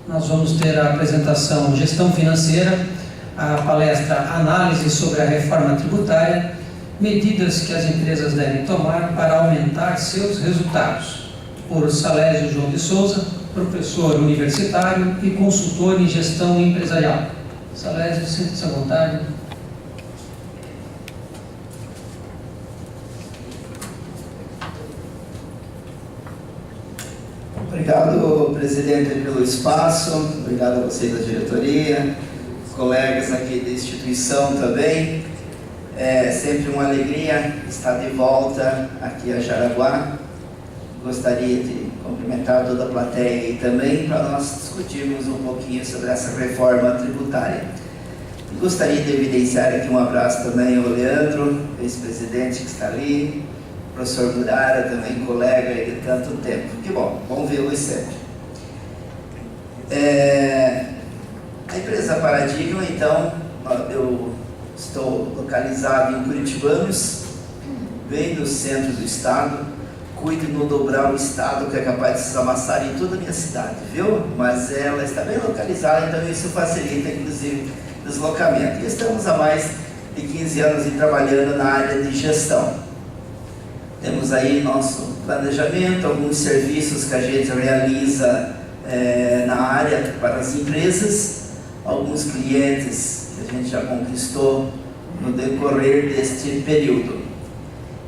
nós vamos ter a apresentação Gestão Financeira, a palestra Análise sobre a Reforma Tributária, medidas que as empresas devem tomar para aumentar seus resultados, por Salésio João de Souza, professor universitário e consultor em gestão empresarial. Salésio, sinta-se à vontade. Obrigado, presidente, pelo espaço. Obrigado a vocês da diretoria, colegas aqui da instituição também. É sempre uma alegria estar de volta aqui a Jaraguá. Gostaria de cumprimentar toda a plateia aí também para nós discutirmos um pouquinho sobre essa reforma tributária. E gostaria de evidenciar aqui um abraço também ao Leandro, ex-presidente que está ali, professor Murara, também colega aí de tanto tempo. Que bom, vamos vê-lo sempre. A empresa Paradigma, então, eu estou localizado em Curitibanos, bem no centro do estado. Cuide de não dobrar o estado, que é capaz de se amassar em toda a minha cidade, viu? Mas ela está bem localizada, então isso facilita, inclusive, o deslocamento. E estamos há mais de 15 anos trabalhando na área de gestão. Temos aí nosso planejamento, alguns serviços que a gente realiza na área para as empresas, alguns clientes que a gente já conquistou no decorrer deste período.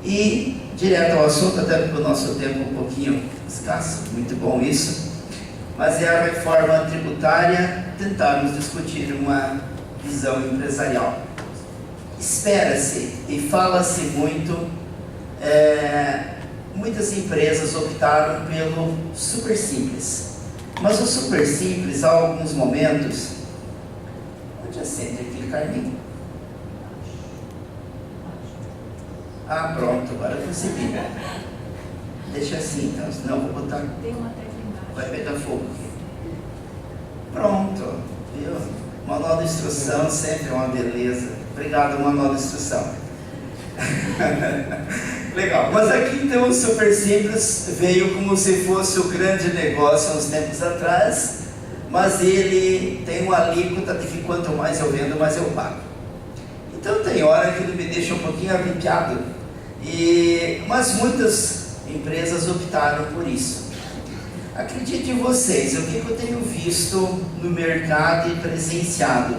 E, direto ao assunto, até porque o nosso tempo é um pouquinho escasso, muito bom isso, mas é a reforma tributária, tentarmos discutir uma visão empresarial. Espera-se e fala-se muito, muitas empresas optaram pelo super simples, mas o super simples, há alguns momentos, onde acende aqui, Carminho? Ah, pronto, agora eu consegui. Deixa assim então, senão eu vou botar. Tem uma tecla embaixo. Vai pegar fogo. Pronto, viu? Manual de instrução sempre é uma beleza. Obrigado, manual de instrução. Legal, mas aqui então o super simples veio como se fosse o grande negócio há uns tempos atrás, mas ele tem uma alíquota de que quanto mais eu vendo, mais eu pago. Então tem hora que ele me deixa um pouquinho arrepiado, mas muitas empresas optaram por isso. Acreditem vocês, o que eu tenho visto no mercado e presenciado,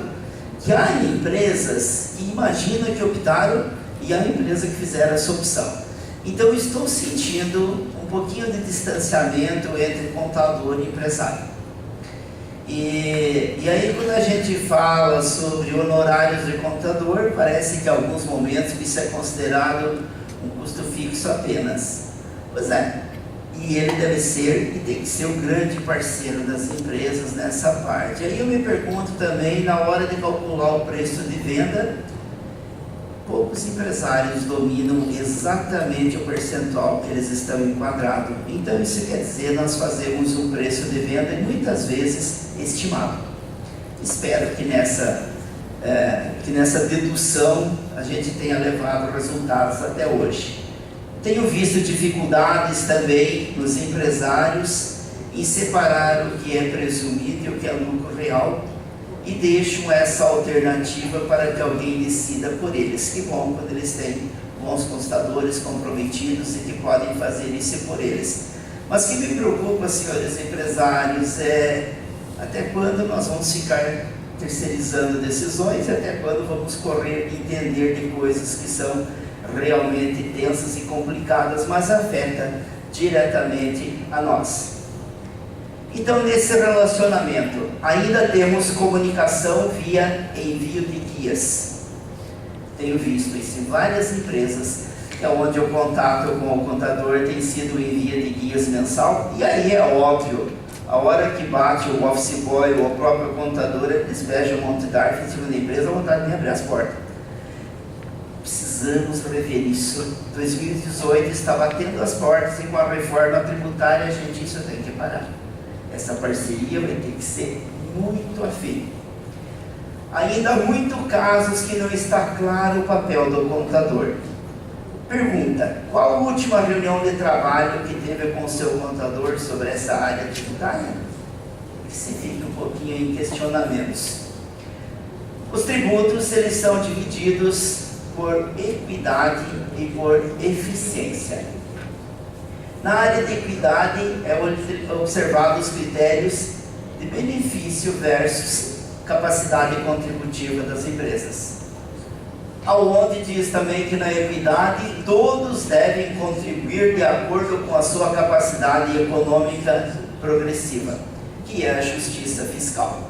que há empresas que imaginam que optaram e há empresas que fizeram essa opção. Então estou sentindo um pouquinho de distanciamento entre contador e empresário. E aí quando a gente fala sobre honorários de contador, parece que em alguns momentos isso é considerado um custo fixo apenas. Pois é, e ele deve ser e tem que ser o grande parceiro das empresas nessa parte. Aí eu me pergunto também, na hora de calcular o preço de venda, poucos empresários dominam exatamente o percentual que eles estão enquadrados. Então isso quer dizer, nós fazemos um preço de venda e muitas vezes estimado. Espero que nessa dedução a gente tenha levado resultados até hoje. Tenho visto dificuldades também nos empresários em separar o que é presumido e o que é lucro real e deixam essa alternativa para que alguém decida por eles. Que bom quando eles têm bons consultadores comprometidos e que podem fazer isso por eles. Mas o que me preocupa, senhores empresários, é até quando nós vamos ficar terceirizando decisões e até quando vamos correr e entender de coisas que são realmente tensas e complicadas, mas afetam diretamente a nós. Então, nesse relacionamento, ainda temos comunicação via envio de guias. Tenho visto isso em várias empresas, onde o contato com o contador tem sido o envio de guias mensal, e aí é óbvio, a hora que bate o office boy ou a própria contadora, despeja o Monte Darf em cima da empresa, a vontade de abrir as portas. Precisamos rever isso. 2018 está batendo as portas e com a reforma tributária, a gente, isso tem que parar. Essa parceria vai ter que ser muito afim. Ainda há muitos casos que não está claro o papel do contador. Pergunta: qual a última reunião de trabalho que teve com o seu contador sobre essa área tributária? que se fique um pouquinho em questionamentos. Os tributos, eles são divididos por equidade e por eficiência. Na área de equidade, é observado os critérios de benefício versus capacidade contributiva das empresas. Aonde diz também que na equidade todos devem contribuir de acordo com a sua capacidade econômica progressiva, que é a justiça fiscal.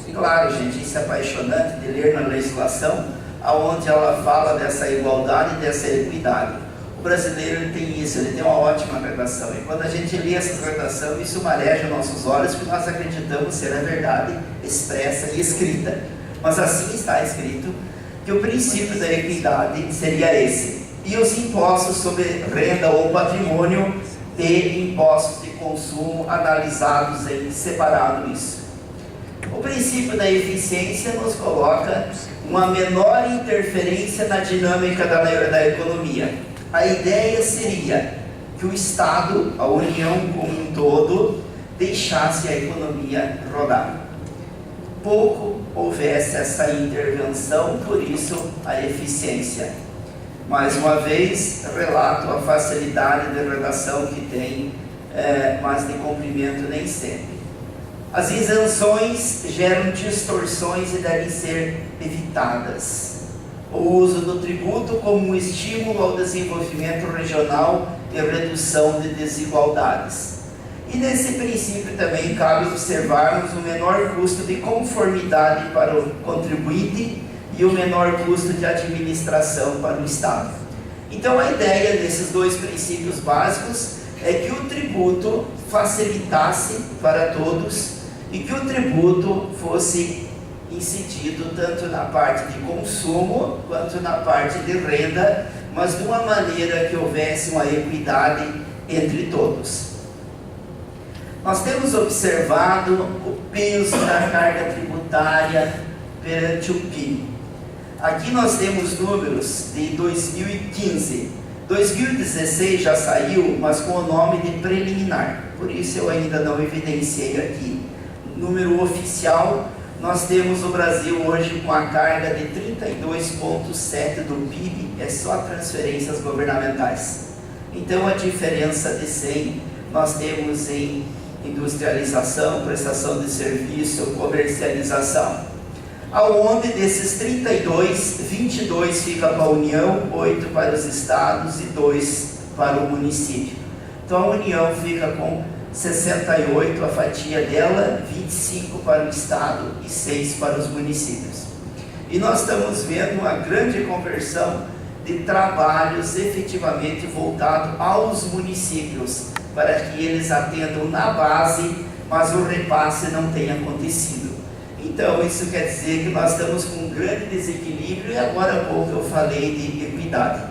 E claro, gente, isso é apaixonante de ler na legislação, aonde ela fala dessa igualdade e dessa equidade. O brasileiro ele tem isso, ele tem uma ótima redação, e quando a gente lê essa redação, isso mareja nossos olhos, porque nós acreditamos ser a verdade expressa e escrita. Mas assim está escrito, que o princípio da equidade seria esse. E os impostos sobre renda ou patrimônio e impostos de consumo analisados em separado isso. O princípio da eficiência nos coloca uma menor interferência na dinâmica da economia. A ideia seria que o Estado, a União como um todo, deixasse a economia rodar. Pouco houvesse essa intervenção, por isso a eficiência. Mais uma vez, relato a facilidade de redação que tem, mas de cumprimento nem sempre. As isenções geram distorções e devem ser evitadas. O uso do tributo como um estímulo ao desenvolvimento regional e redução de desigualdades. E nesse princípio também cabe observarmos o menor custo de conformidade para o contribuinte e o menor custo de administração para o Estado. Então a ideia desses dois princípios básicos é que o tributo facilitasse para todos e que o tributo fosse incidido tanto na parte de consumo quanto na parte de renda, mas de uma maneira que houvesse uma equidade entre todos. Nós temos observado o peso da carga tributária perante o PIB. Aqui nós temos números de 2015. 2016 já saiu, mas com o nome de preliminar, por isso eu ainda não evidenciei aqui. Número oficial, nós temos o Brasil hoje com a carga de 32,7% do PIB, é só transferências governamentais. Então a diferença de 100 nós temos em industrialização, prestação de serviço, comercialização. Aonde desses 32, 22 fica para a União, 8 para os estados e 2 para o município. Então a União fica com 68, a fatia dela, 25 para o estado e 6 para os municípios. E nós estamos vendo uma grande conversão de trabalhos efetivamente voltados aos municípios, para que eles atendam na base, mas o repasse não tenha acontecido. Então isso quer dizer que nós estamos com um grande desequilíbrio, e agora há pouco eu falei de equidade.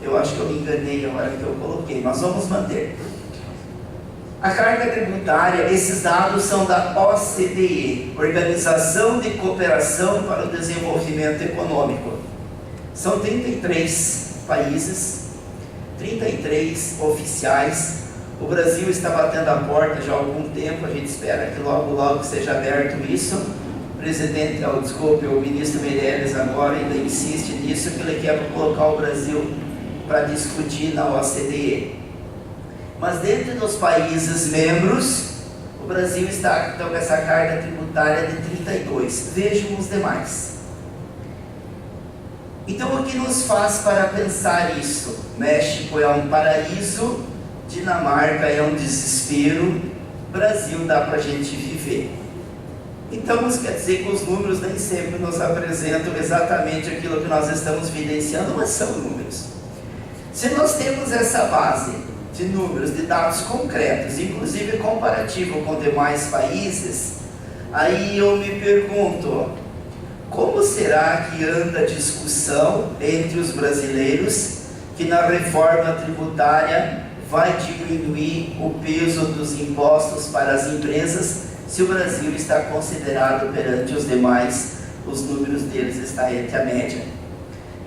Eu acho que eu me enganei na hora que eu coloquei, mas vamos manter. A carga tributária, esses dados são da OCDE, Organização de Cooperação para o Desenvolvimento Econômico. São 33 países, 33 oficiais. O Brasil está batendo a porta já há algum tempo, a gente espera que logo, logo seja aberto isso. O presidente, o ministro Meirelles agora ainda insiste nisso, que ele quer colocar o Brasil para discutir na OCDE. Mas dentro dos países membros, o Brasil está então, com essa carga tributária de 32. Vejam os demais. Então o que nos faz para pensar isso? México é um paraíso, Dinamarca é um desespero, Brasil dá para a gente viver. Então isso quer dizer que os números nem sempre nos apresentam exatamente aquilo que nós estamos evidenciando, mas são números. Se nós temos essa base de números, de dados concretos, inclusive comparativo com demais países, aí eu me pergunto, como será que anda a discussão entre os brasileiros que na reforma tributária vai diminuir o peso dos impostos para as empresas, se o Brasil está considerado perante os demais, os números deles estão entre a média?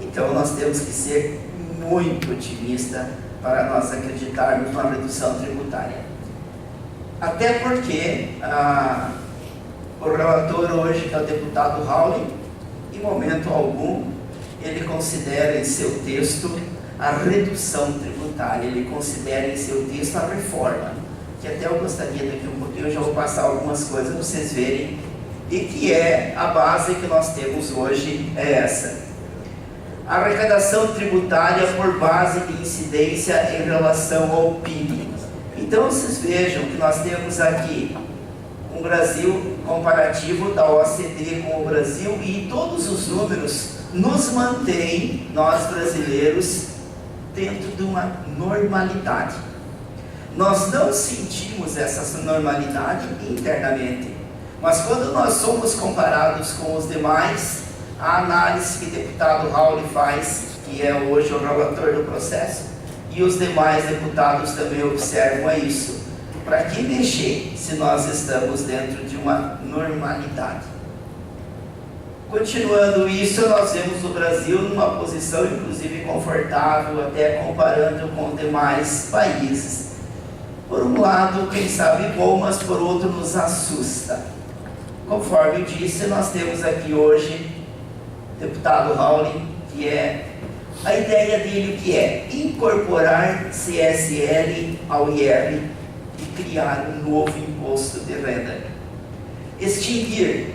Então nós temos que ser muito otimistas para nós acreditarmos numa redução tributária. Até porque O relator hoje, que é o deputado Raul, em momento algum, ele considera em seu texto a redução tributária, ele considera em seu texto a reforma, que até eu gostaria daqui um pouquinho, eu já vou passar algumas coisas para vocês verem, e que é a base que nós temos hoje, é essa. A arrecadação tributária por base de incidência em relação ao PIB. Então vocês vejam que nós temos aqui um Brasil comparativo da OCDE com o Brasil, e todos os números nos mantêm, nós brasileiros, dentro de uma normalidade. Nós não sentimos essa normalidade internamente, mas quando nós somos comparados com os demais, a análise que o deputado Raul faz, que é hoje o relator do processo, e os demais deputados também observam isso. Para que mexer se nós estamos dentro de uma normalidade? Continuando isso, nós vemos o Brasil numa posição inclusive confortável, até comparando com os demais países. Por um lado, quem sabe bom, mas por outro nos assusta. Conforme eu disse, nós temos aqui hoje o deputado Raul, que é a ideia dele, que é incorporar CSL ao IR e criar um novo imposto de renda. Extinguir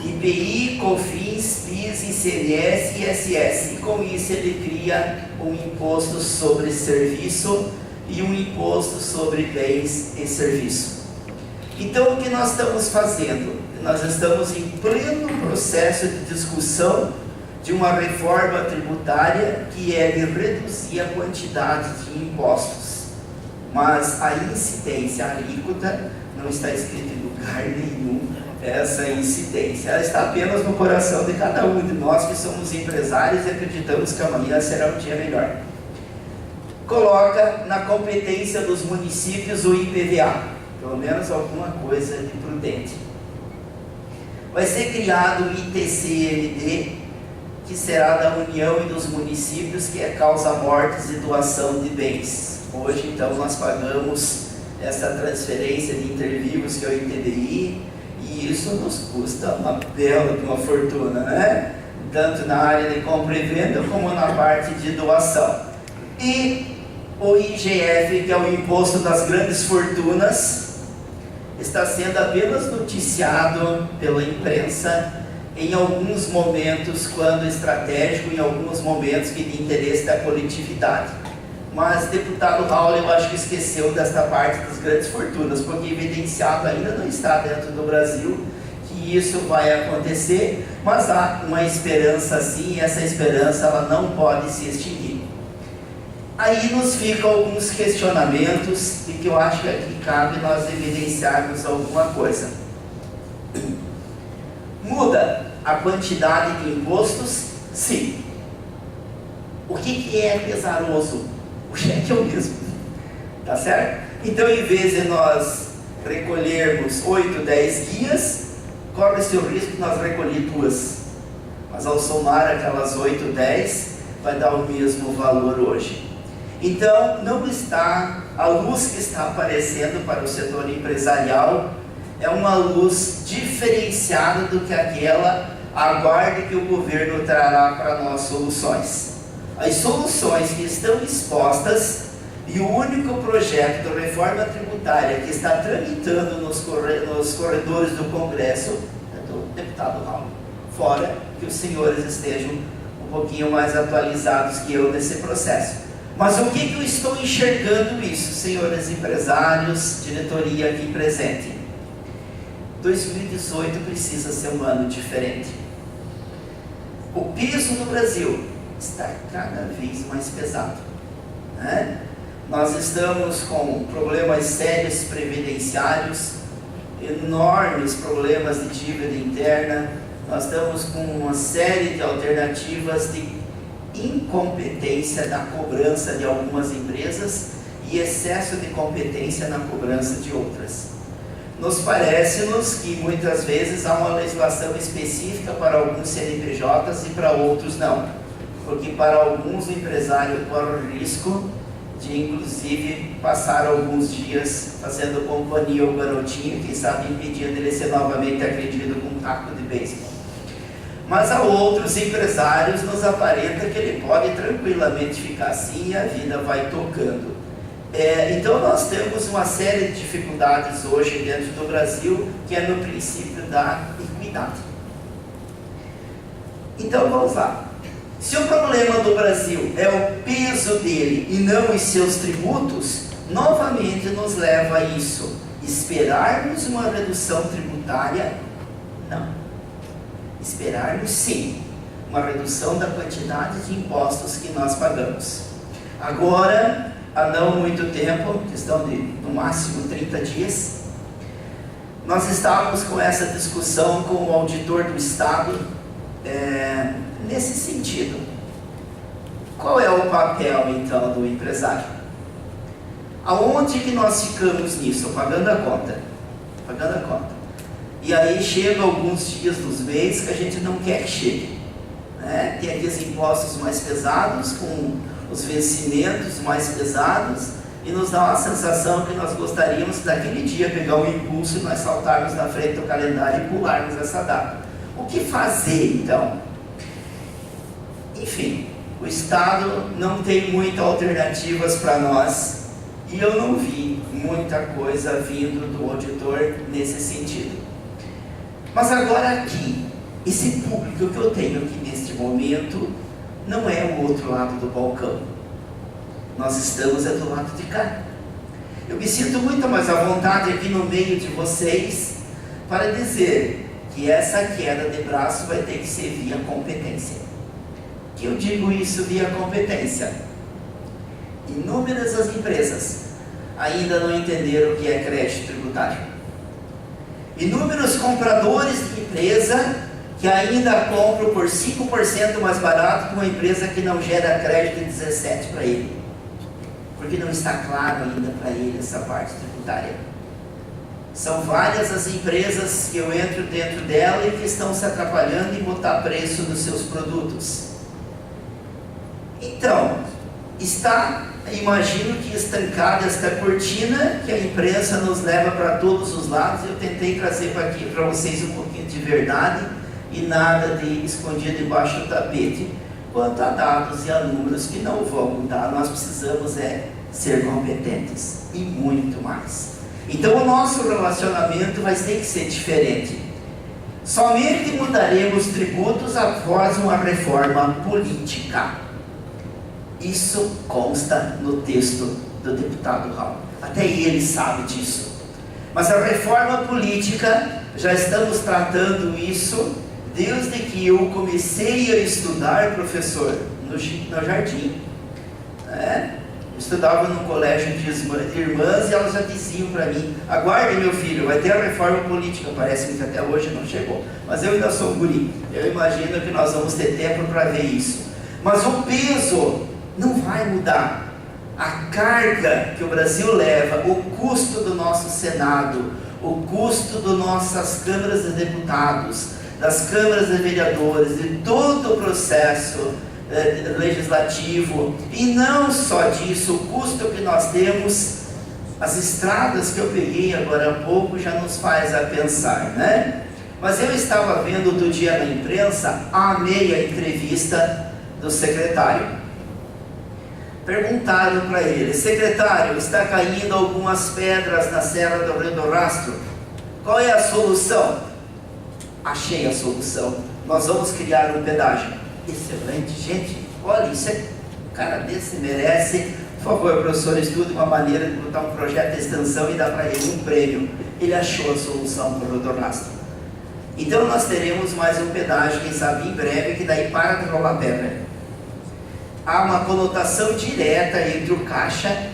IPI, COFINS, PIS, ICMS e ISS. E com isso ele cria um imposto sobre serviço e um imposto sobre bens e serviço. Então o que nós estamos fazendo? Nós estamos em pleno processo de discussão de uma reforma tributária que é de reduzir a quantidade de impostos. Mas a incidência, a alíquota, não está escrito em lugar nenhum essa incidência. Ela está apenas no coração de cada um de nós que somos empresários e acreditamos que amanhã será um dia melhor. Coloca na competência dos municípios o IPVA, pelo menos alguma coisa de prudente. Vai ser criado o ITCMD, que será da União e dos municípios, que é causa mortes e doação de bens. Hoje, então, nós pagamos essa transferência de intervivos, que é o ITBI, e isso nos custa uma bela de uma fortuna, né? Tanto na área de compra e venda, como na parte de doação. E o IGF, que é o Imposto das Grandes Fortunas, está sendo apenas noticiado pela imprensa em alguns momentos, quando estratégico, em alguns momentos que de interesse da coletividade. Mas o deputado Raul, eu acho que esqueceu desta parte das grandes fortunas, porque evidenciado ainda não está dentro do Brasil que isso vai acontecer, mas há uma esperança sim, e essa esperança ela não pode se extinguir. Aí nos ficam alguns questionamentos, e que eu acho que aqui cabe nós evidenciarmos alguma coisa. Muda a quantidade de impostos? Sim. O que é pesaroso? O cheque é o mesmo, tá certo? Então, em vez de nós recolhermos 8, 10 guias, corre-se o risco de nós recolher 2. Mas ao somar aquelas 8, 10, vai dar o mesmo valor hoje. Então, não está, a luz que está aparecendo para o setor empresarial é uma luz diferenciada do que aquela aguarde que o governo trará para nós soluções. As soluções que estão expostas e o único projeto de reforma tributária que está tramitando nos corredores do Congresso é do deputado Raul. Fora que os senhores estejam um pouquinho mais atualizados que eu nesse processo. Mas o que eu estou enxergando isso, senhores empresários, diretoria aqui presente? 2018 precisa ser um ano diferente. O peso no Brasil está cada vez mais pesado, né? Nós estamos com problemas sérios previdenciários, enormes problemas de dívida interna, nós estamos com uma série de alternativas de incompetência na cobrança de algumas empresas e excesso de competência na cobrança de outras. Nos parece-nos que muitas vezes há uma legislação específica para alguns CNPJs e para outros não, porque para alguns o empresário corre o risco de inclusive passar alguns dias fazendo companhia ao garotinho, quem sabe impedindo ele ser novamente agredido com um taco de beisebol. Mas a outros empresários nos aparenta que ele pode tranquilamente ficar assim e a vida vai tocando. Então nós temos uma série de dificuldades hoje dentro do Brasil, que é no princípio da equidade. Então vamos lá. Se o problema do Brasil é o peso dele e não os seus tributos, novamente nos leva a isso. Esperarmos uma redução tributária? Não. Esperarmos sim uma redução da quantidade de impostos que nós pagamos. Agora, há não muito tempo, questão de no máximo 30 dias, nós estávamos com essa discussão com o auditor do Estado, nesse sentido. Qual é o papel então do empresário? Aonde que nós ficamos nisso? Pagando a conta. Pagando a conta. E aí chega alguns dias dos meses que a gente não quer que chegue, né? Tem aqueles impostos mais pesados, com os vencimentos mais pesados, e nos dá uma sensação que nós gostaríamos daquele dia pegar um impulso e nós saltarmos na frente do calendário e pularmos essa data. O que fazer então? Enfim, o Estado não tem muitas alternativas para nós, e eu não vi muita coisa vindo do auditor nesse sentido. Mas agora aqui, esse público que eu tenho aqui neste momento, não é o outro lado do balcão. Nós estamos do lado de cá. Eu me sinto muito mais à vontade aqui no meio de vocês para dizer que essa queda de braço vai ter que ser via competência. Que eu digo isso via competência. Inúmeras as empresas ainda não entenderam o que é crédito tributário. Inúmeros compradores de empresa que ainda compram por 5% mais barato que uma empresa que não gera crédito de 17% para ele. Porque não está claro ainda para ele essa parte tributária. São várias as empresas que eu entro dentro dela e que estão se atrapalhando em botar preço nos seus produtos. Então, imagino que estancada esta cortina que a imprensa nos leva para todos os lados. Eu tentei trazer aqui para vocês um pouquinho de verdade e nada de escondido debaixo do tapete quanto a dados e a números que não vão mudar. Nós precisamos ser competentes e muito mais. Então o nosso relacionamento vai ter que ser diferente. Somente mudaremos tributos após uma reforma política. Isso consta no texto do deputado Raul. Até ele sabe disso. Mas a reforma política, já estamos tratando isso desde que eu comecei a estudar, professor, no jardim. Eu estudava no colégio de irmãs e elas já diziam para mim: aguarde, meu filho, vai ter a reforma política. Parece que até hoje não chegou, mas eu ainda sou um guri. Eu imagino que nós vamos ter tempo para ver isso. Mas o peso não vai mudar. A carga que o Brasil leva, o custo do nosso Senado, o custo das nossas câmaras de deputados, das câmaras de vereadores, de todo o processo legislativo, e não só disso, o custo que nós temos, as estradas que eu peguei agora há pouco já nos faz a pensar, né? Mas eu estava vendo outro dia na imprensa a meia entrevista do secretário. Perguntaram para ele: secretário, está caindo algumas pedras na Serra do Rio do Rastro, qual é a solução? Achei a solução, nós vamos criar um pedágio. Excelente, gente, olha, isso um cara desse merece. Por favor, professor, estude uma maneira de botar um projeto de extensão e dar para ele um prêmio. Ele achou a solução para o Rio do Rastro. Então nós teremos mais um pedágio, quem sabe em breve, que daí para de rolar pedra. Há uma conotação direta entre o caixa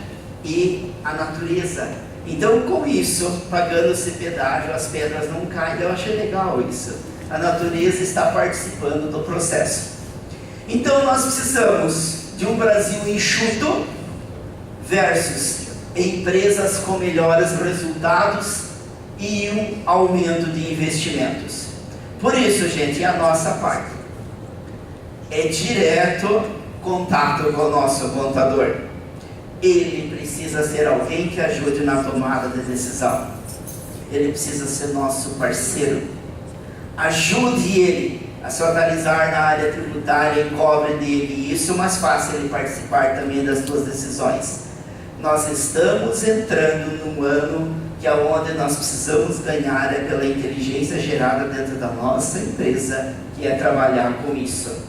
e a natureza. Então, com isso, pagando esse pedágio, as pedras não caem. Eu achei legal isso. A natureza está participando do processo. Então, nós precisamos de um Brasil enxuto versus empresas com melhores resultados e um aumento de investimentos. Por isso, gente, a nossa parte é direto contato com o nosso contador. ele precisa ser alguém que ajude na tomada de decisão. Ele precisa ser nosso parceiro. Ajude ele a se organizar na área tributária e cobre dele isso, mas faça ele participar também das suas decisões. Nós estamos entrando num ano que aonde nós precisamos ganhar é pela inteligência gerada dentro da nossa empresa, que é trabalhar com isso.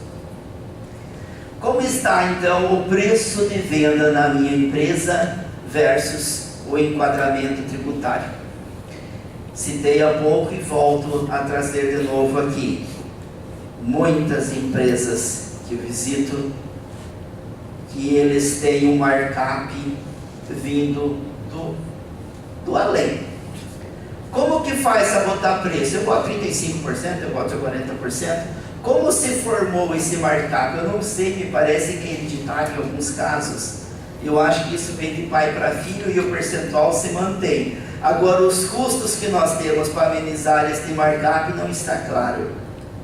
Como está então o preço de venda na minha empresa versus o enquadramento tributário? Citei há pouco e volto a trazer de novo aqui. Muitas empresas que eu visito, que eles têm um markup vindo do além. Como que faz a botar preço? Eu boto 35%, eu boto 40%. Como se formou esse markup? Eu não sei, me parece que é hereditário em alguns casos. Eu acho que isso vem de pai para filho e o percentual se mantém. Agora, os custos que nós temos para amenizar este markup não está claro.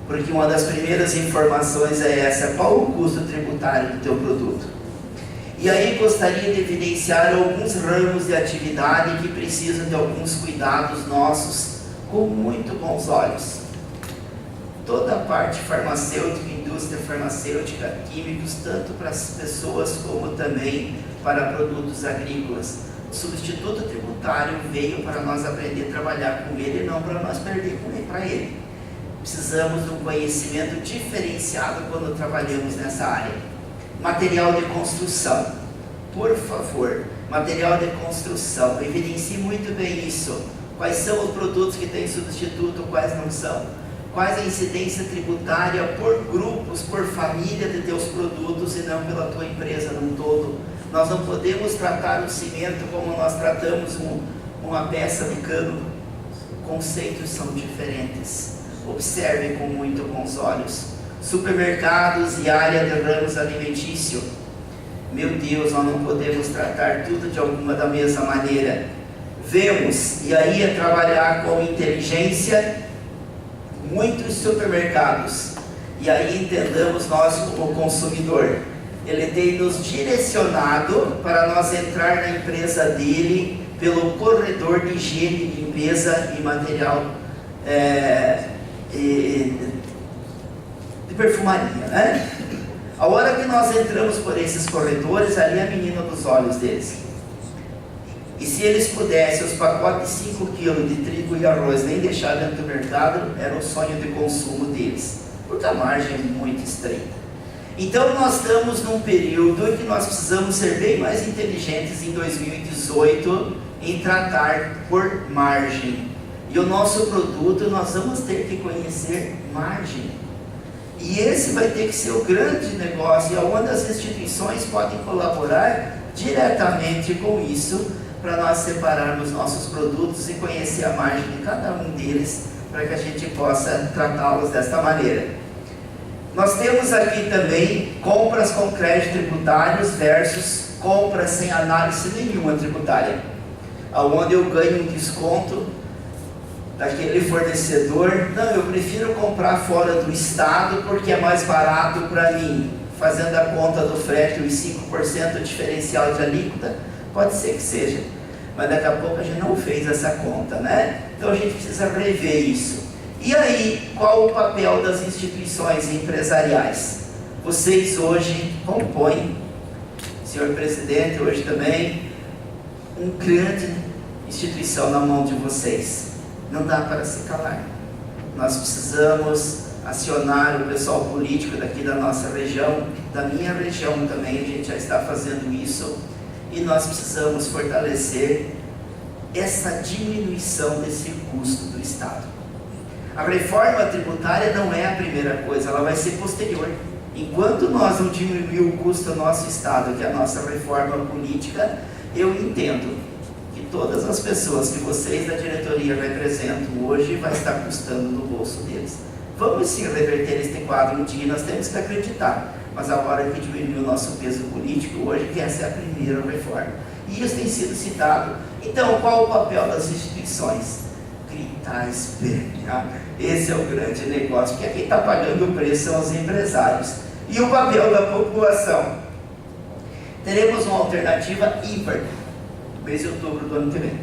Porque uma das primeiras informações é essa: qual o custo tributário do teu produto? E aí gostaria de evidenciar alguns ramos de atividade que precisam de alguns cuidados nossos com muito bons olhos. Toda a parte farmacêutica, indústria farmacêutica, químicos, tanto para as pessoas como também para produtos agrícolas. O substituto tributário veio para nós aprender a trabalhar com ele e não para nós perder para ele. Precisamos de um conhecimento diferenciado quando trabalhamos nessa área. Material de construção, por favor, material de construção, evidencie muito bem isso. Quais são os produtos que têm substituto, quais não são? Quais a incidência tributária por grupos, por família de teus produtos e não pela tua empresa num todo? Nós não podemos tratar o cimento como nós tratamos uma peça de cano. Conceitos são diferentes. Observe com muito bons olhos. Supermercados e área de ramos alimentício. Meu Deus, nós não podemos tratar tudo de alguma da mesma maneira. Vemos, e aí é trabalhar com inteligência, muitos supermercados. E aí entendamos nós como consumidor. Ele tem nos direcionado para nós entrar na empresa dele pelo corredor de higiene, limpeza e material de perfumaria, né? A hora que nós entramos por esses corredores, ali é a menina dos olhos deles. E se eles pudessem, os pacotes de 5 kg de trigo e arroz nem deixar dentro do mercado, era o sonho de consumo deles, porque a margem é muito estreita. Então nós estamos num período em que nós precisamos ser bem mais inteligentes em 2018 em tratar por margem. E o nosso produto nós vamos ter que conhecer margem. E esse vai ter que ser o grande negócio, e onde as instituições podem colaborar diretamente com isso, para nós separarmos nossos produtos e conhecer a margem de cada um deles, para que a gente possa tratá-los desta maneira. Nós temos aqui também compras com crédito tributários versus compras sem análise nenhuma tributária, onde eu ganho um desconto daquele fornecedor. Não, eu prefiro comprar fora do estado porque é mais barato para mim, fazendo a conta do frete, os 5% diferencial de alíquota, pode ser que seja, mas daqui a pouco a gente não fez essa conta, né? Então a gente precisa rever isso. E aí, qual o papel das instituições empresariais? Vocês hoje compõem, senhor presidente, hoje também, uma grande instituição na mão de vocês. Não dá para se calar. Nós precisamos acionar o pessoal político daqui da nossa região, da minha região também, a gente já está fazendo isso, e nós precisamos fortalecer essa diminuição desse custo do Estado. A reforma tributária não é a primeira coisa, ela vai ser posterior. Enquanto nós não diminuir o custo do nosso Estado, que é a nossa reforma política, eu entendo que todas as pessoas que vocês da diretoria representam hoje vai estar custando no bolso deles. Vamos sim reverter este quadro um dia, nós temos que acreditar, mas agora que diminuiu o nosso peso político hoje, que essa é a primeira reforma. E isso tem sido citado. Então, qual o papel das instituições? Gritar, espernear. Esse é o grande negócio, porque quem está pagando o preço são os empresários. E o papel da população? teremos uma alternativa ímpar, mês de outubro do ano que vem.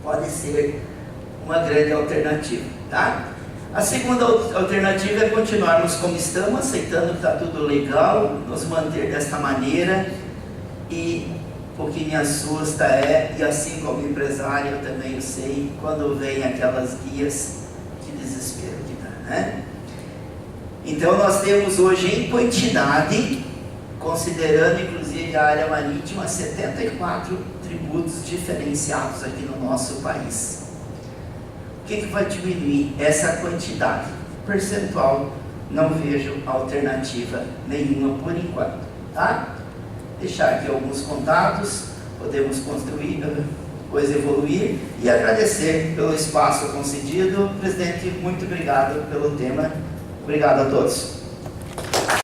Pode ser uma grande alternativa, tá? A segunda alternativa é continuarmos como estamos, aceitando que está tudo legal, nos manter desta maneira, e o que me assusta é, e assim como empresário eu também sei, quando vem aquelas guias, que desespero que dá, né? Então nós temos hoje em quantidade, considerando inclusive a área marítima, 74 tributos diferenciados aqui no nosso país. O que vai diminuir essa quantidade? Percentual, não vejo alternativa nenhuma por enquanto, tá? Deixar aqui alguns contatos, podemos construir, depois evoluir, e agradecer pelo espaço concedido. Presidente, muito obrigado pelo tema. Obrigado a todos.